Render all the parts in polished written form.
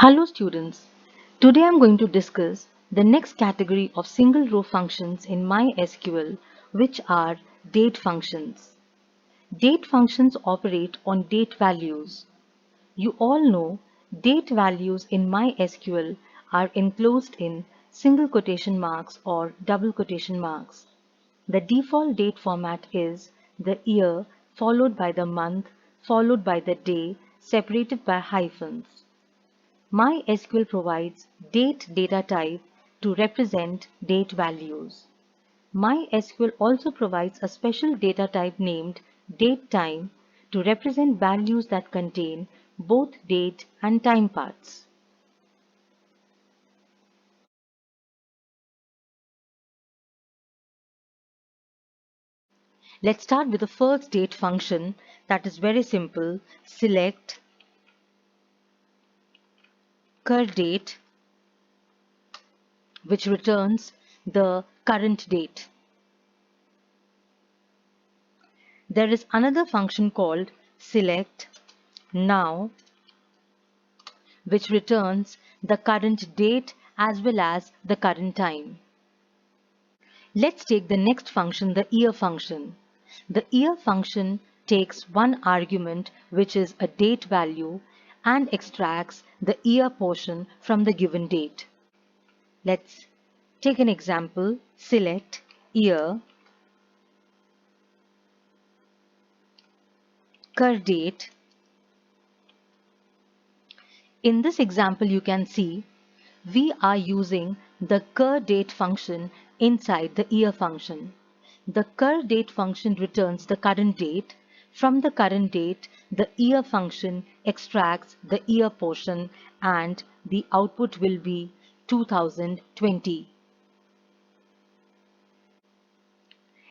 Hello students, today I am going to discuss the next category of single row functions in MySQL, which are date functions. Date functions operate on date values. You all know date values in MySQL are enclosed in single quotation marks or double quotation marks. The default date format is the year followed by the month followed by the day separated by hyphens. MySQL provides date data type to represent date values. MySQL also provides a special data type named datetime to represent values that contain both date and time parts. Let's start with the first date function that is very simple. Select curDate, which returns the current date. There is another function called select now, which returns the current date as well as the current time. Let's take the next function, the year function. The year function takes one argument, which is a date value, and extracts the year portion from the given date. Let's take an example. Select year, curDate. In this example, you can see we are using the curDate function inside the year function. The curDate function returns the current date. From the current date, the year function extracts the year portion and the output will be 2020.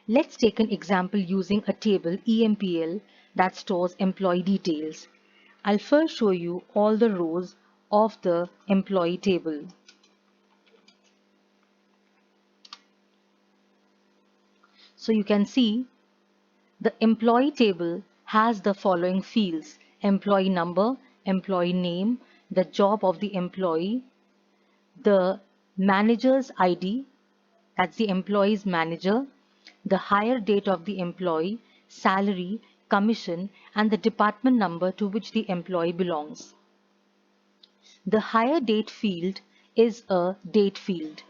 Let's take an example using a table EMPL that stores employee details. I'll first show you all the rows of the employee table. So you can see the employee table has the following fields: employee number, employee name, the job of the employee, the manager's ID, that's the employee's manager, the hire date of the employee, salary, commission, and the department number to which the employee belongs. The hire date field is a date field.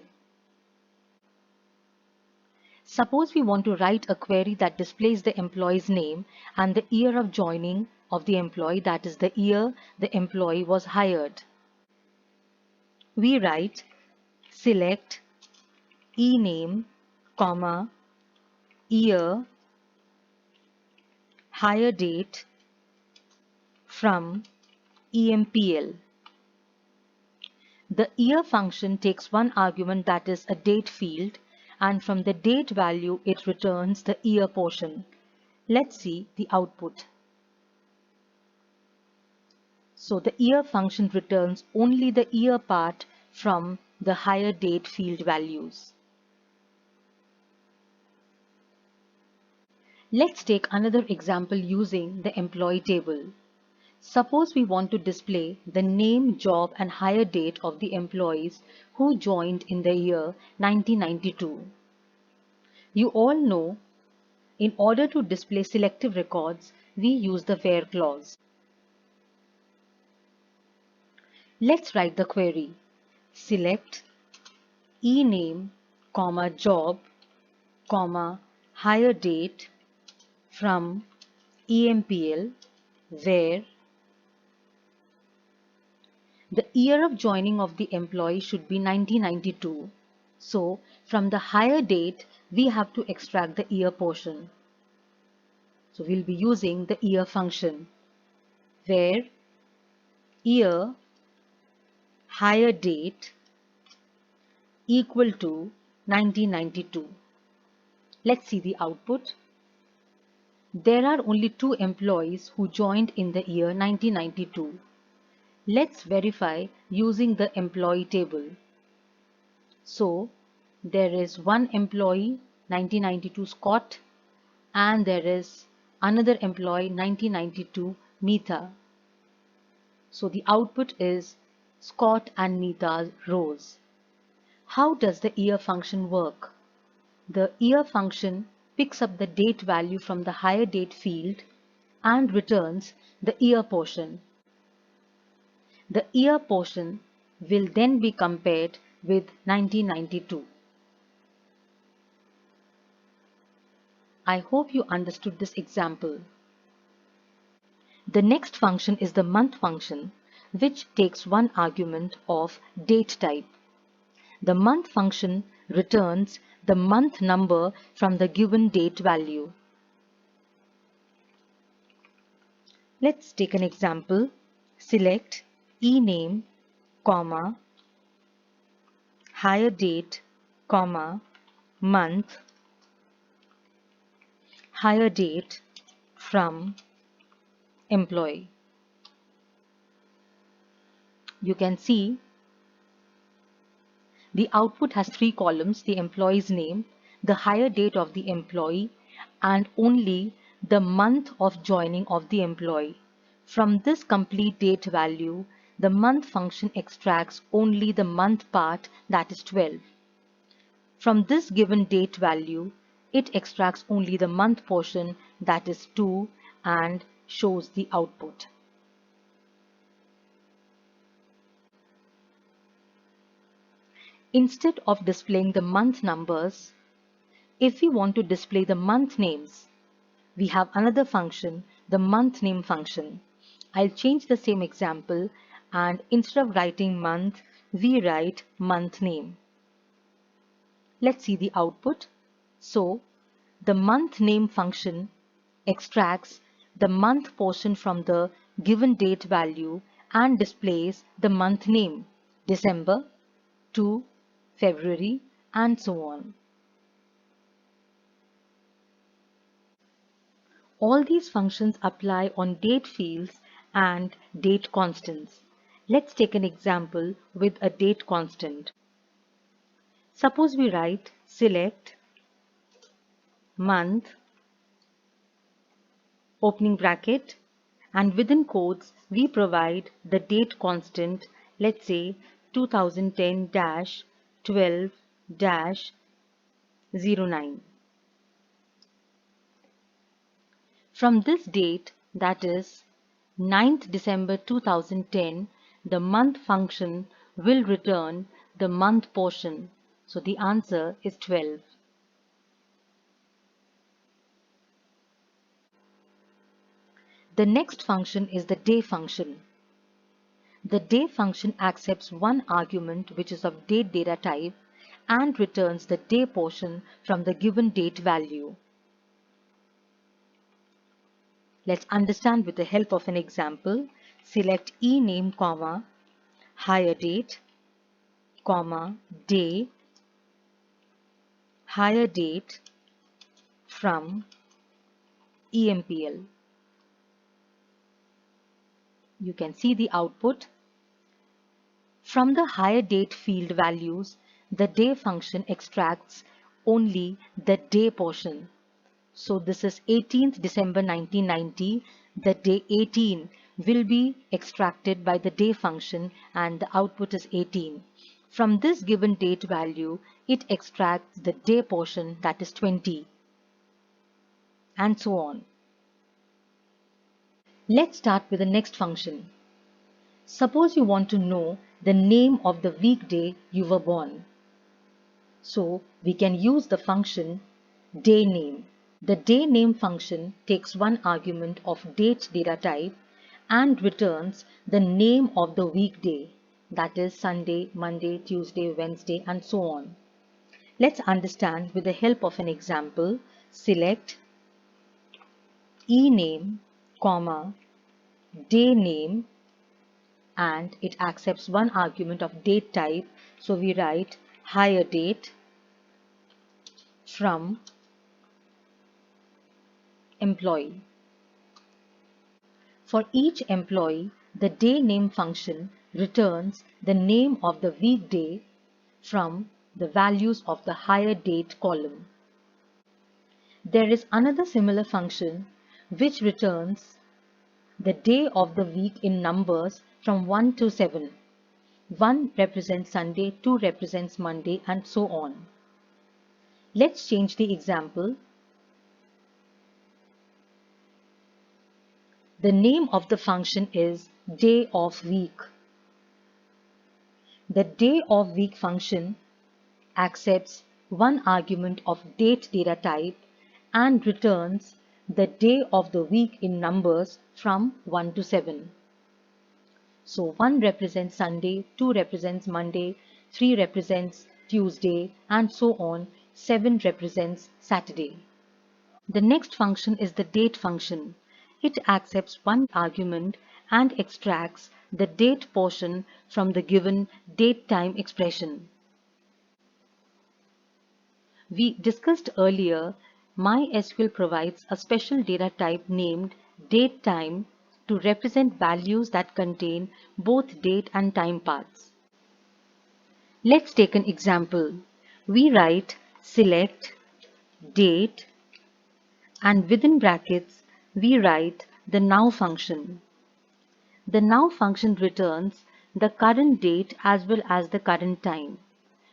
Suppose we want to write a query that displays the employee's name and the year of joining of the employee, that is the year the employee was hired. We write select ename, comma, year, hire date from EMPL. The year function takes one argument, that is a date field, and from the date value it returns the year portion. Let's see the output. So the year function returns only the year part from the hire date field values. Let's take another example using the employee table. Suppose we want to display the name, job, and hire date of the employees who joined in the year 1992. You all know, in order to display selective records, we use the where clause. Let's write the query. Select ename, comma, job, comma, hire date from EMPL, where the year of joining of the employee should be 1992. So from the hire date, we have to extract the year portion. So we'll be using the year function, where year hire date equal to 1992. Let's see the output. There are only 2 employees who joined in the year 1992. Let's verify using the employee table. So there is one employee 1992 Scott, and there is another employee 1992 Meetha. So the output is Scott and Nita's rows. How does the year function work? The year function picks up the date value from the higher date field and returns the year portion. The year portion will then be compared with 1992. I hope you understood this example. The next function is the month function, which takes one argument of date type. The month function returns the month number from the given date value. Let's take an example. Select ename, comma, hire date, comma, month, hire date from employee. You can see the output has three columns: the employee's name, the hire date of the employee, and only the month of joining of the employee. From this complete date value, the month function extracts only the month part, that is 12. From this given date value, it extracts only the month portion, that is 2, and shows the output. Instead of displaying the month numbers, if we want to display the month names, we have another function, the month name function. I'll change the same example, and instead of writing month, we write month name. Let's see the output. So, the month name function extracts the month portion from the given date value and displays the month name, December to February, and so on. All these functions apply on date fields and date constants. Let's take an example with a date constant. Suppose we write select month, opening bracket, and within quotes we provide the date constant, let's say 2010-12-09. From this date, that is 9th December 2010, the month function will return the month portion. So the answer is 12. The next function is the day function. The day function accepts one argument which is of date data type and returns the day portion from the given date value. Let's understand with the help of an example. Select ename, comma, hire date, comma, day, hire date from EMPL. You can see the output. From the hire date field values, the day function extracts only the day portion. So this is 18th December 1990. The day 18 will be extracted by the day function and the output is 18. From this given date value, it extracts the day portion, that is 20, and so on. Let's start with the next function. Suppose you want to know the name of the weekday you were born. So we can use the function day name. The day name function takes one argument of date data type and returns the name of the weekday, that is Sunday, Monday, Tuesday, Wednesday, and so on. Let's understand with the help of an example. Select ename, comma, day name, and it accepts one argument of date type. So we write hire date from employee. For each employee, the day name function returns the name of the weekday from the values of the hire date column. There is another similar function which returns the day of the week in numbers from 1 to 7. 1 represents Sunday, 2 represents Monday, and so on. Let's change the example. The name of the function is day of week. The day of week function accepts one argument of date data type and returns the day of the week in numbers from 1 to 7. So 1 represents Sunday, 2 represents Monday, 3 represents Tuesday, and so on. 7 represents Saturday. The next function is the date function. It accepts one argument and extracts the date portion from the given date-time expression. We discussed earlier, MySQL provides a special data type named datetime to represent values that contain both date and time paths. Let's take an example. We write select date and within brackets we write the now function. The now function returns the current date as well as the current time.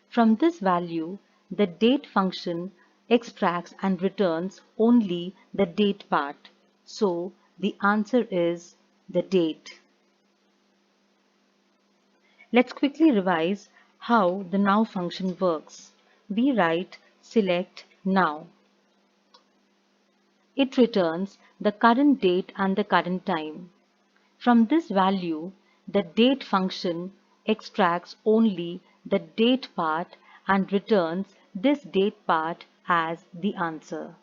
From this value, the date function extracts and returns only the date part. So the answer is the date. Let's quickly revise how the now function works. We write select now. It returns the current date and the current time. From this value, the date function extracts only the date part and returns this date part as the answer.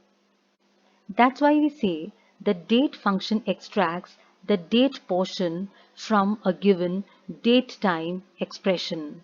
That's why we say the date function extracts the date portion from a given date time expression.